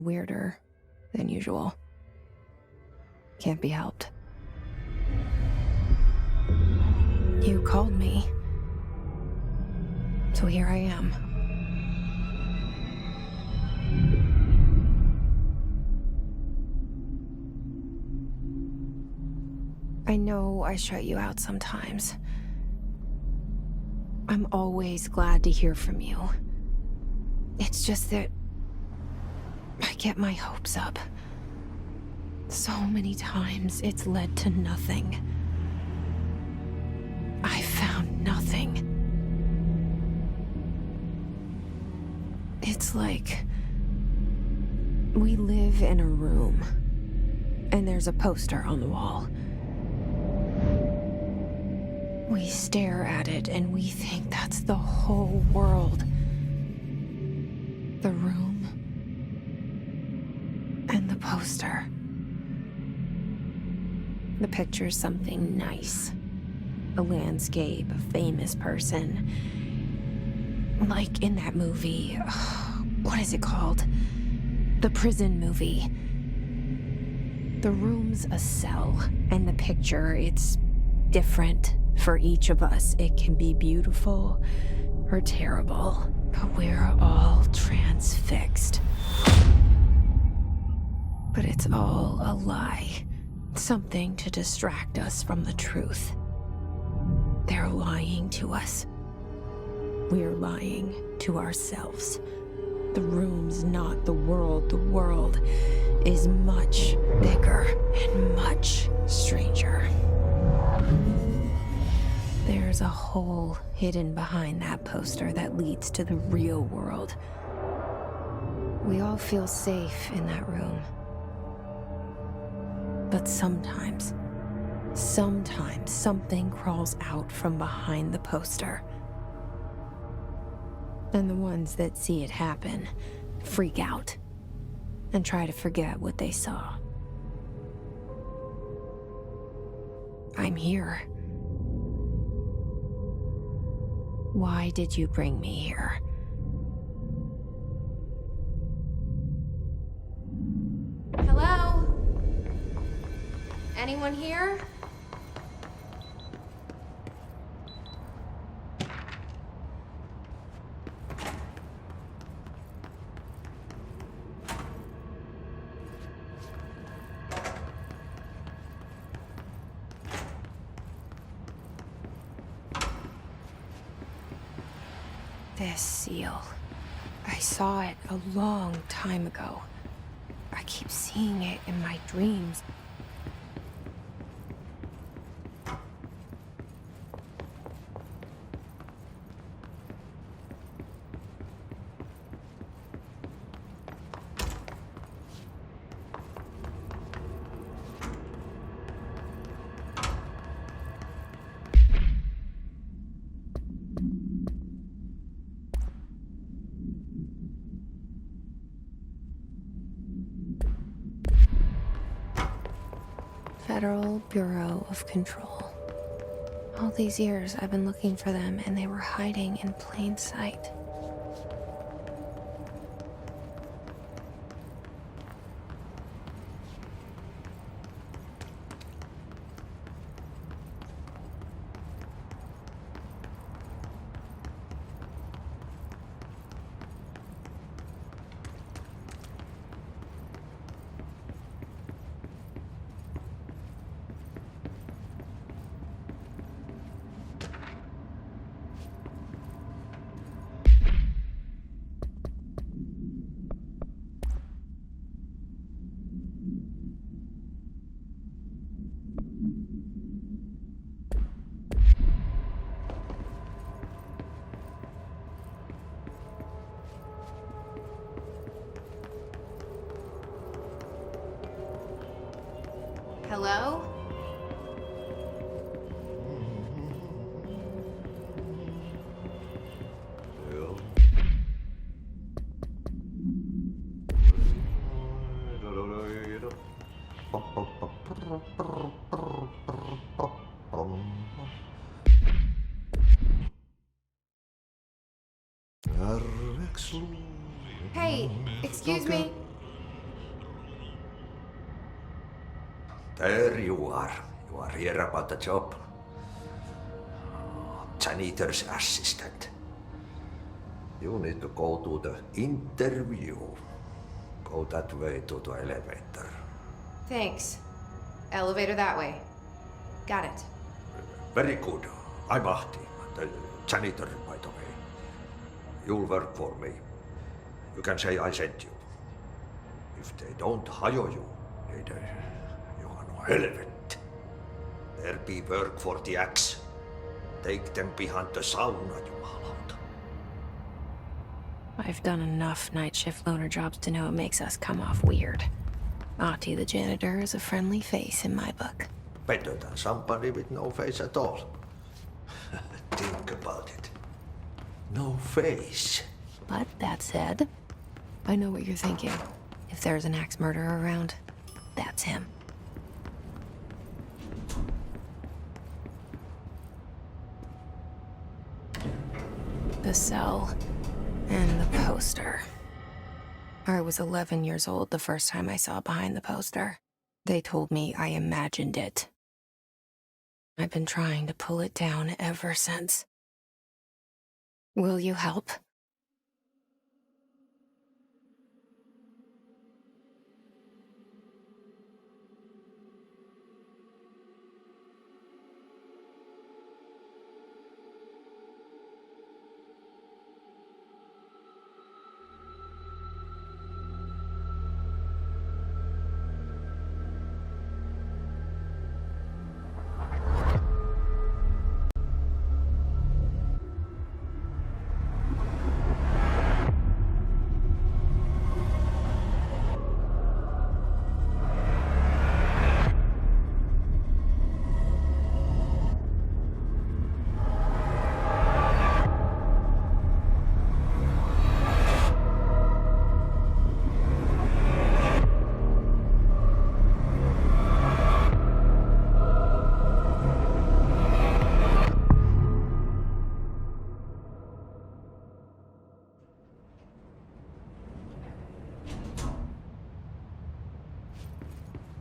weirder than usual. Can't be helped. You called me. So here I am. I know I shut you out sometimes. I'm always glad to hear from you. It's just that I get my hopes up. So many times it's led to nothing. I found nothing. It's like we live in a room, and there's a poster on the wall. We stare at it and we think that's the whole world. The room and the poster. The picture's something nice. A landscape, a famous person. Like in that movie, what is it called? The prison movie. The room's a cell, and the picture, it's different for each of us. It can be beautiful or terrible, but we're all transfixed. But it's all a lie. Something to distract us from the truth. They're lying to us. We're lying to ourselves. The room's not the world. The world is much bigger and much stranger. There's a hole hidden behind that poster that leads to the real world. We all feel safe in that room. But sometimes something crawls out from behind the poster. And the ones that see it happen freak out and try to forget what they saw. I'm here. Why did you bring me here? Hello? Anyone here? This seal. I saw it a long time ago. I keep seeing it in my dreams. Federal Bureau of Control. All these years I've been looking for them, and they were hiding in plain sight. Hello? Hey, excuse me. There you are. You are here about the job. Janitor's assistant. You need to go to the interview. Go that way to the elevator. Thanks. Elevator that way. Got it. Very good. I'm Ahti, the janitor, by the way. You'll work for me. You can say I sent you. If they don't hire you, you are no helvet. There be work for the axe. Take them behind the sauna, jumalauta. I've done enough night shift loner jobs to know it makes us come off weird. Ahti the janitor is a friendly face in my book. Better than somebody with no face at all. Think about it. No face. But that said, I know what you're thinking. If there's an axe murderer around, that's him. The cell and the poster. I was 11 years old the first time I saw behind the poster. They told me I imagined it. I've been trying to pull it down ever since. Will you help?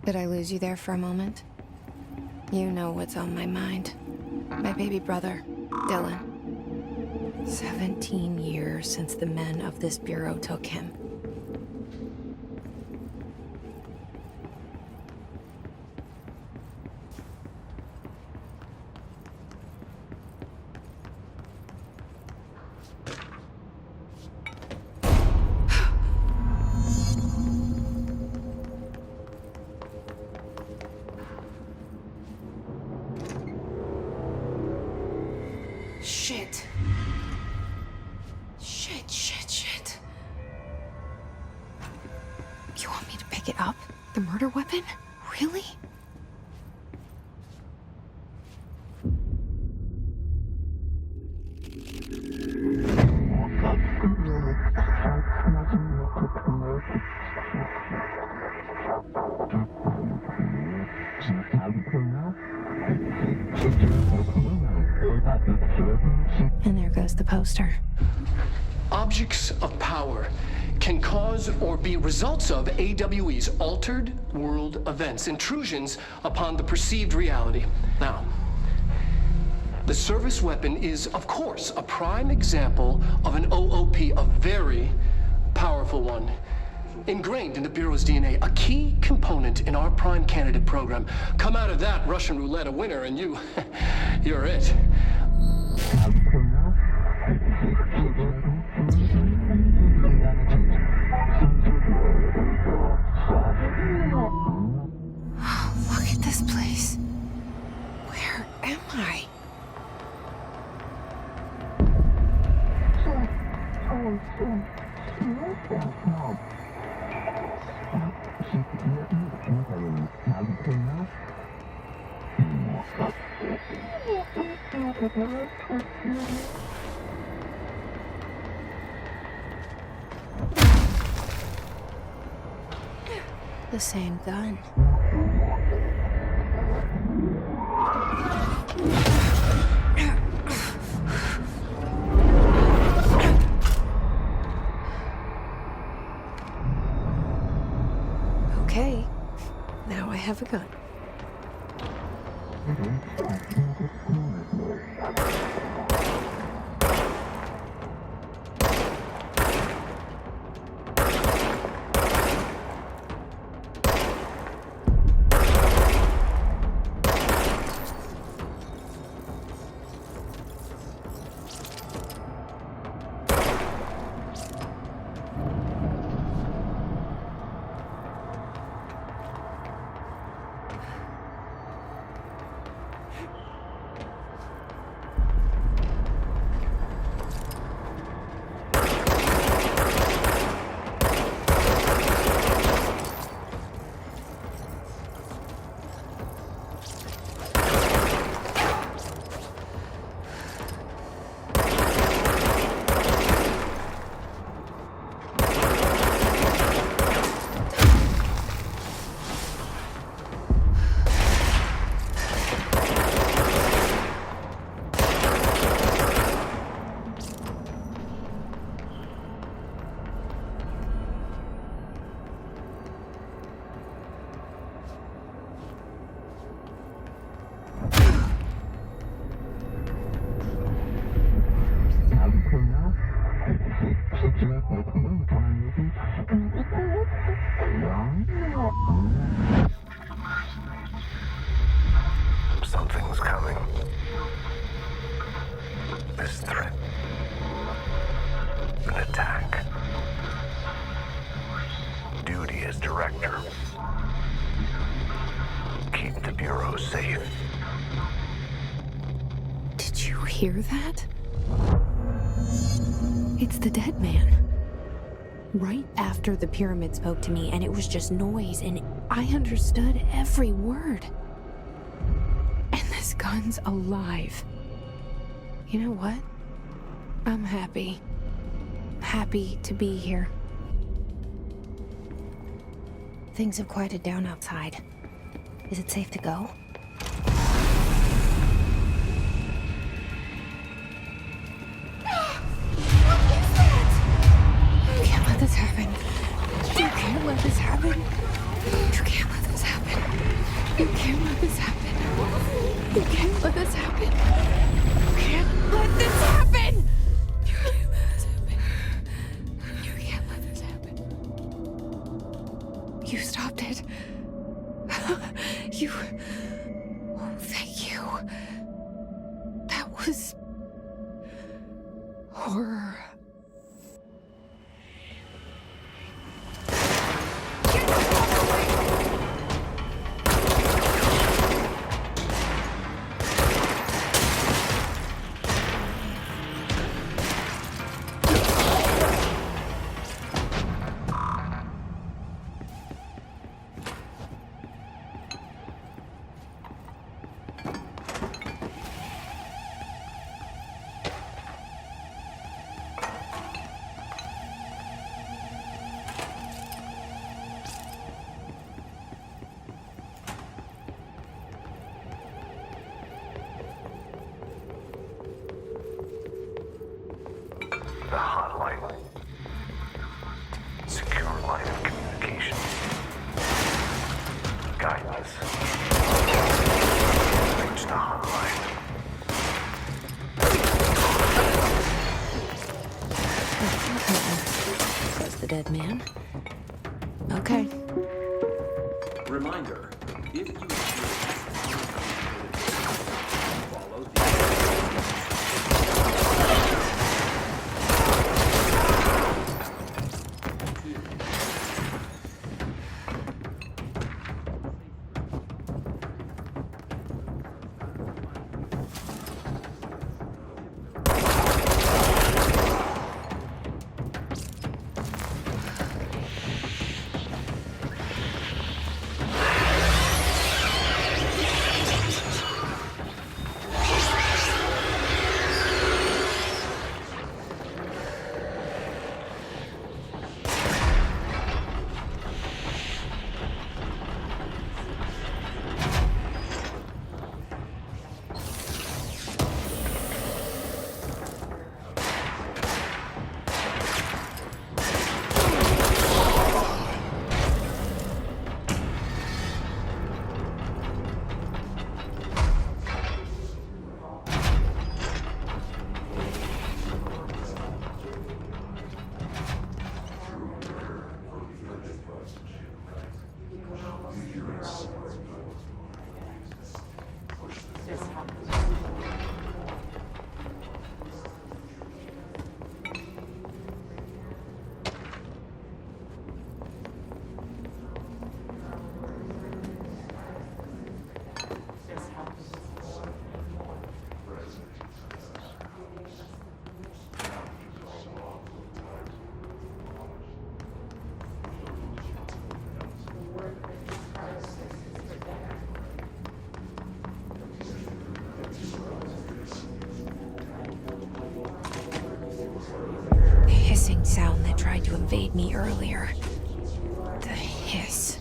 Did I lose you there for a moment? You know what's on my mind. My baby brother, Dylan. 17 years since the men of this bureau took him. Shit. Shit. You want me to pick it up? The murder weapon? Really? And there goes the poster. Objects of power can cause or be results of AWE's altered world events, intrusions upon the perceived reality. Now, the service weapon is, of course, a prime example of an OOP, a very powerful one. Ingrained in the Bureau's DNA, a key component in our prime candidate program. Come out of that Russian roulette a winner and you're it. Look at this place. Where am I? The same gun. Okay, now I have a gun. Something's coming. This threat. An attack. Duty as director. Keep the Bureau safe. Did you hear that? It's the dead man. Right after the pyramid spoke to me, and it was just noise, and I understood every word. And this gun's alive. You know what? I'm happy. Happy to be here. Things have quieted down outside. Is it safe to go? You can't let this happen. You can't let this happen. You can't let this happen. You can't let this happen. You can't let this happen. You can't let this happen. You can't let this happen. You can't let this happen. You stopped it. You... Oh, thank you. That was... horror. The hotline. Secure line of communication. Guidance. Reach the hotline. Says the dead man. Okay. Reminder, if you follow the... me earlier. The hiss.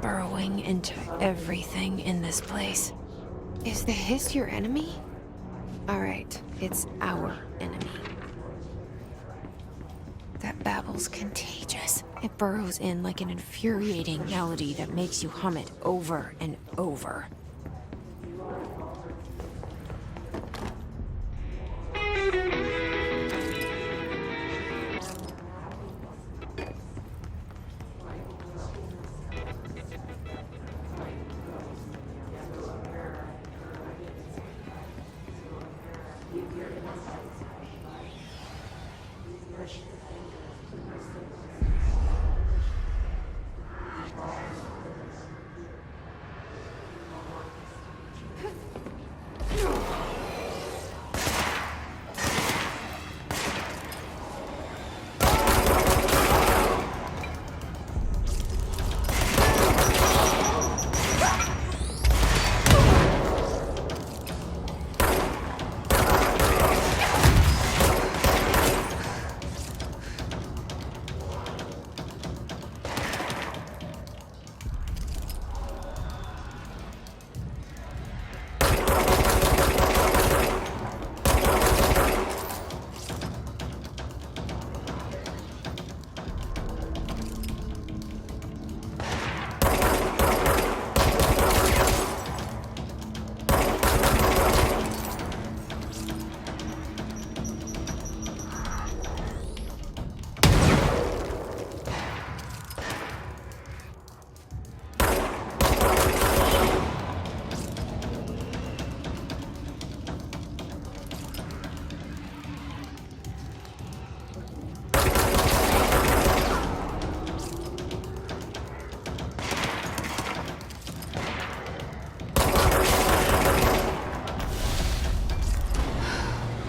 Burrowing into everything in this place. Is the hiss your enemy? Alright, it's our enemy. That babble's contagious. It burrows in like an infuriating melody that makes you hum it over and over.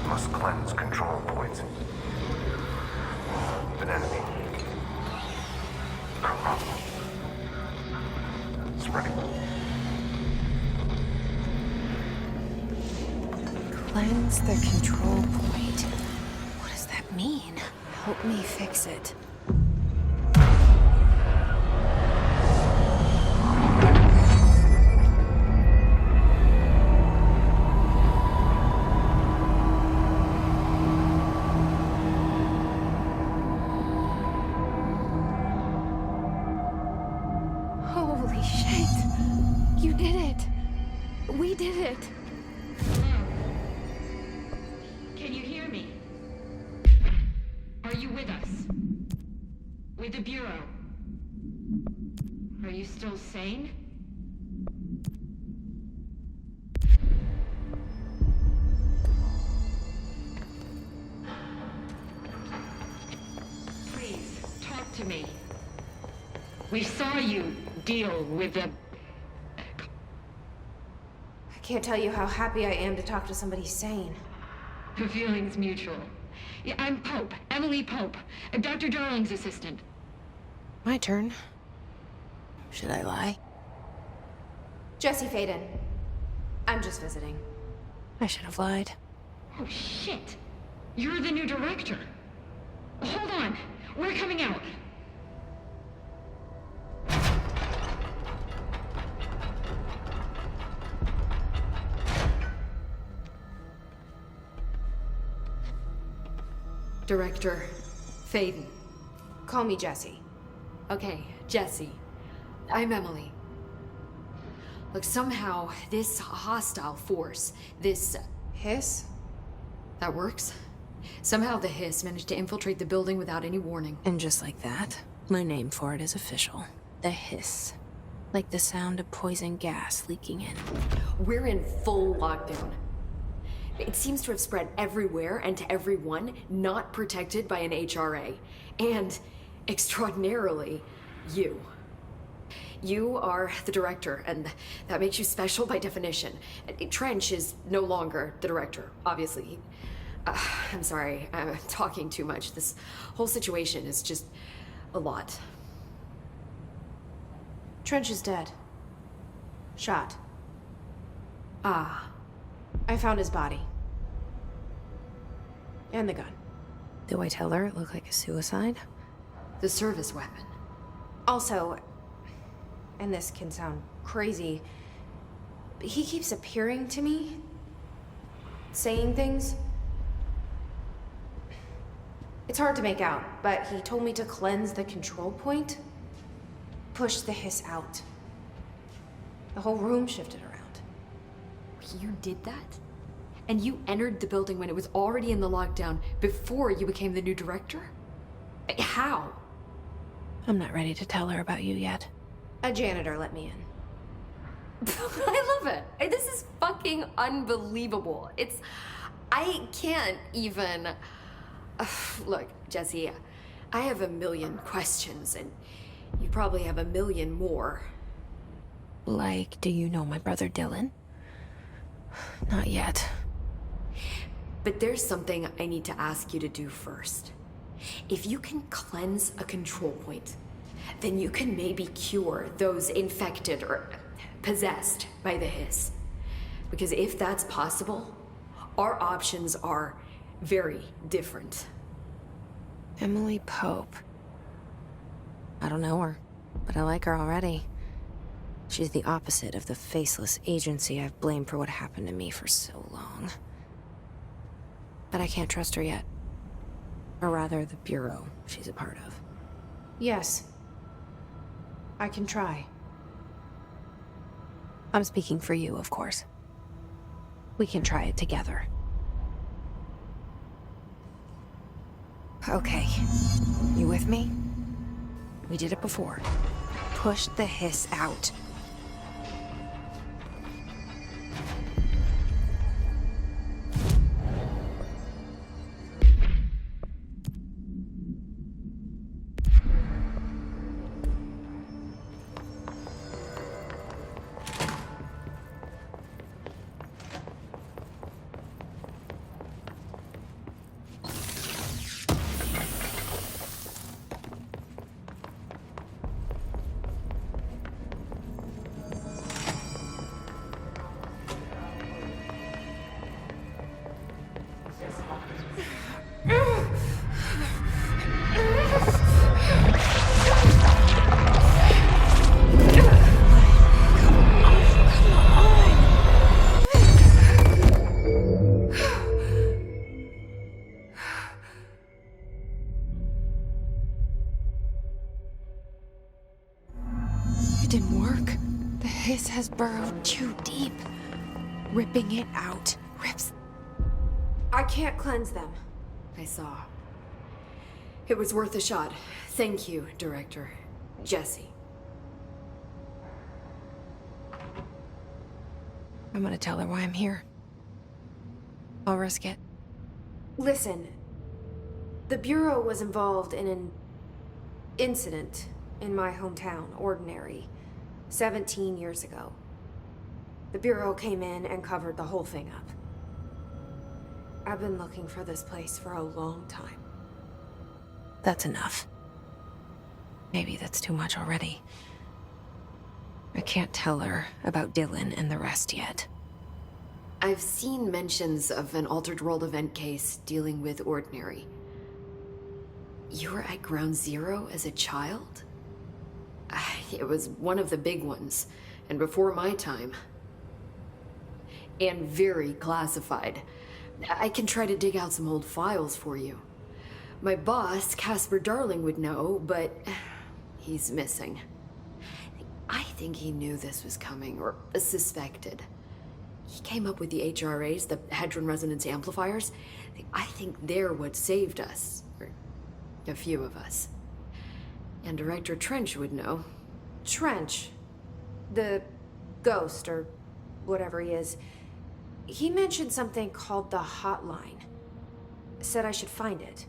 Must cleanse control points. An enemy. Corrupt. Spreading. Cleanse the control point. What does that mean? Help me fix it. Holy shit! You did it! We did it! Can you hear me? Are you with us? With the Bureau? Are you still sane? Please, talk to me. We saw you deal with the... I can't tell you how happy I am to talk to somebody sane. The feeling's mutual. Yeah, I'm Pope, Emily Pope, Dr. Darling's assistant. My turn. Should I lie? Jesse Faden. I'm just visiting. I should have lied. Oh, shit. You're the new director. Hold on. We're coming out. Director Faden. Call me Jesse. Okay, Jesse. I'm Emily. Look, somehow this hostile force, this... Hiss? that works? Somehow the hiss managed to infiltrate the building without any warning. And just like that, my name for it is official. The hiss. Like the sound of poison gas leaking in. We're in full lockdown. It seems to have spread everywhere and to everyone not protected by an HRA. And, extraordinarily, you. You are the director, and that makes you special by definition. Trench is no longer the director, obviously. I'm sorry, I'm talking too much. This whole situation is just a lot. Trench is dead. Shot. Ah. I found his body. And the gun. Do I tell her it looked like a suicide? The service weapon. Also, and this can sound crazy, but he keeps appearing to me, saying things. It's hard to make out, but he told me to cleanse the control point, push the hiss out. The whole room shifted around. You did that? And you entered the building when it was already in the lockdown before you became the new director? How? I'm not ready to tell her about you yet. A janitor let me in. I love it. This is fucking unbelievable. I can't even... Look, Jesse, I have a million questions, and you probably have a million more. Like, do you know my brother Dylan? Not yet. But there's something I need to ask you to do first. If you can cleanse a control point, then you can maybe cure those infected or possessed by the hiss. Because if that's possible, our options are very different. Emily Pope. I don't know her, but I like her already. She's the opposite of the faceless agency I've blamed for what happened to me for so long. But I can't trust her yet. Or rather, the Bureau she's a part of. Yes. I can try. I'm speaking for you, of course. We can try it together. Okay. You with me? We did it before. Push the hiss out. It didn't work. The hiss has burrowed too deep. Ripping it out rips. I can't cleanse them. I saw. It was worth a shot. Thank you, Director. Jesse. I'm gonna tell her why I'm here. I'll risk it. Listen, the Bureau was involved in an incident in my hometown, Ordinary, 17 years ago. The Bureau came in and covered the whole thing up. I've been looking for this place for a long time. That's enough. Maybe that's too much already. I can't tell her about Dylan and the rest yet. I've seen mentions of an Altered World event case dealing with Ordinary. You were at Ground Zero as a child? It was one of the big ones, and before my time. And very classified. I can try to dig out some old files for you. My boss, Casper Darling, would know, but he's missing. I think he knew this was coming, or suspected. He came up with the HRAs, the Hadron Resonance Amplifiers. I think they're what saved us, or a few of us. And Director Trench would know. Trench, the ghost, or whatever he is, he mentioned something called the Hotline. Said I should find it.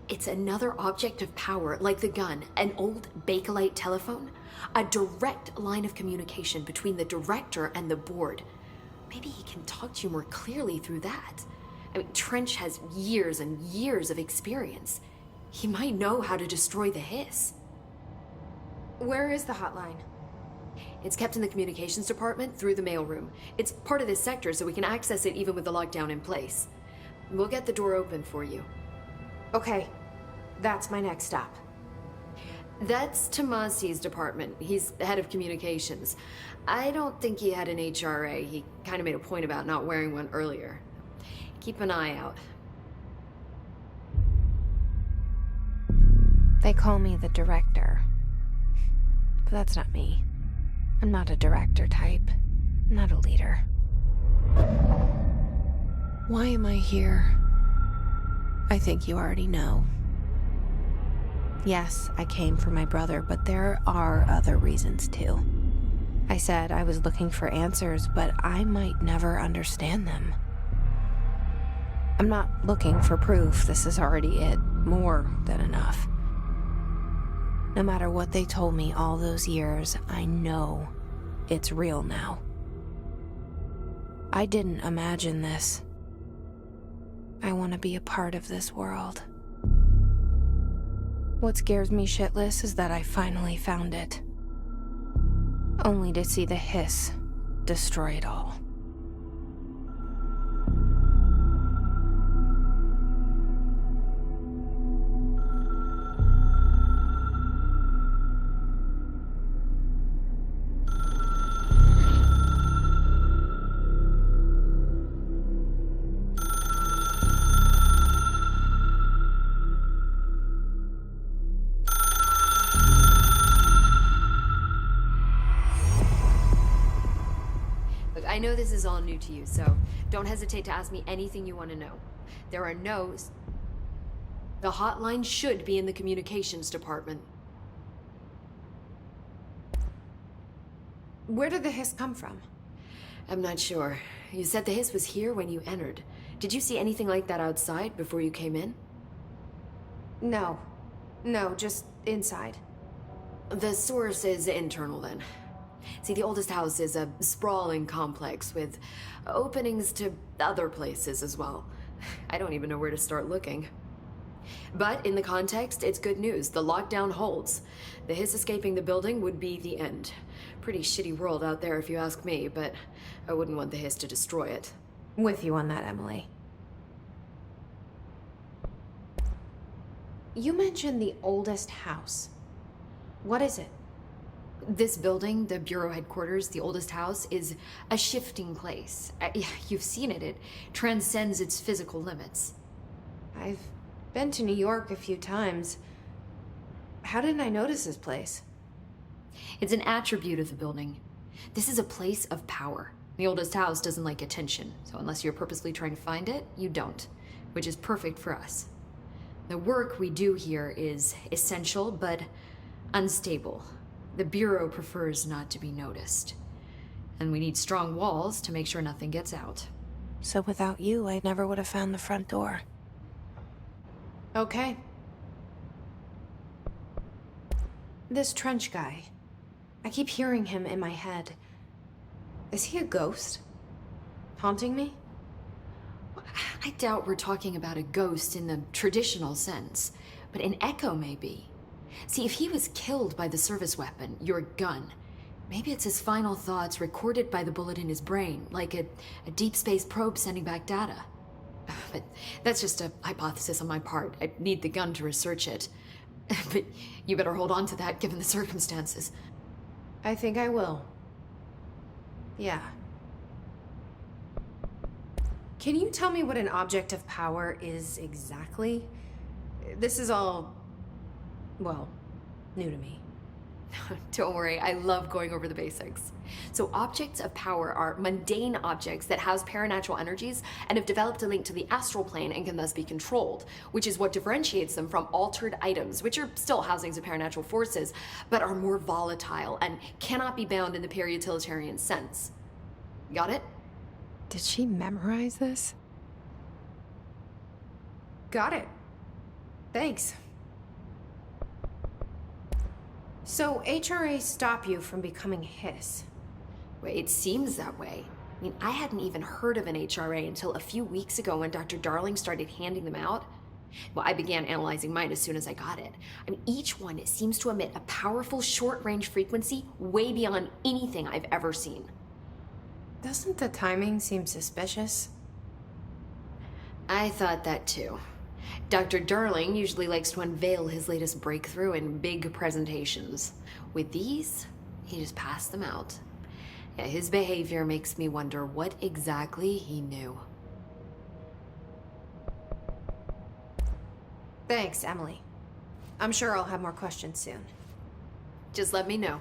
It's another object of power, like the gun, an old Bakelite telephone, a direct line of communication between the director and the board. Maybe he can talk to you more clearly through that. I mean, Trench has years and years of experience. He might know how to destroy the hiss. Where is the Hotline? It's kept in the communications department through the mailroom. It's part of this sector, so we can access it even with the lockdown in place. We'll get the door open for you. Okay. That's my next stop. That's Tomasi's department. He's the head of communications. I don't think he had an HRA. He kind of made a point about not wearing one earlier. Keep an eye out. They call me the director. But that's not me. I'm not a director type. I'm not a leader. Why am I here? I think you already know. Yes, I came for my brother, but there are other reasons too. I said I was looking for answers, but I might never understand them. I'm not looking for proof. This is already it. More than enough. No matter what they told me all those years, I know it's real now. I didn't imagine this. I want to be a part of this world. What scares me shitless is that I finally found it. Only to see the hiss destroy it all. I know this is all new to you, so don't hesitate to ask me anything you want to know. There are no's. The hotline should be in the communications department. Where did the hiss come from? I'm not sure. You said the hiss was here when you entered. Did you see anything like that outside before you came in? No. No, just inside. The source is internal then. See, the oldest house is a sprawling complex with openings to other places as well. I don't even know where to start looking. But in the context, it's good news. The lockdown holds. The hiss escaping the building would be the end. Pretty shitty world out there if you ask me, but I wouldn't want the hiss to destroy it. With you on that, Emily. You mentioned the oldest house. What is it? This building, the Bureau headquarters, the oldest house, is a shifting place. You've seen it. It transcends its physical limits. I've been to New York a few times. How didn't I notice this place? It's an attribute of the building. This is a place of power. The oldest house doesn't like attention, so unless you're purposely trying to find it, you don't, which is perfect for us. The work we do here is essential, but unstable. The Bureau prefers not to be noticed. And we need strong walls to make sure nothing gets out. So without you, I never would have found the front door. Okay. This Trench guy. I keep hearing him in my head. Is he a ghost? Haunting me? I doubt we're talking about a ghost in the traditional sense, but an echo maybe. See, if he was killed by the service weapon, your gun, maybe it's his final thoughts recorded by the bullet in his brain, like a deep space probe sending back data. But that's just a hypothesis on my part. I need the gun to research it. But you better hold on to that given the circumstances. I think I will. Yeah. Can you tell me what an object of power is exactly? This is all, well, new to me. Don't worry, I love going over the basics. So objects of power are mundane objects that house paranatural energies and have developed a link to the astral plane and can thus be controlled, which is what differentiates them from altered items, which are still housings of paranatural forces, but are more volatile and cannot be bound in the pure utilitarian sense. Got it? Did she memorize this? Got it. Thanks. So HRA stop you from becoming Hiss? Well, it seems that way. I mean, I hadn't even heard of an HRA until a few weeks ago when Dr. Darling started handing them out. Well, I began analyzing mine as soon as I got it. I mean, each one seems to emit a powerful short-range frequency way beyond anything I've ever seen. Doesn't the timing seem suspicious? I thought that too. Dr. Darling usually likes to unveil his latest breakthrough in big presentations. With these, he just passed them out. Yeah, his behavior makes me wonder what exactly he knew. Thanks, Emily. I'm sure I'll have more questions soon. Just let me know.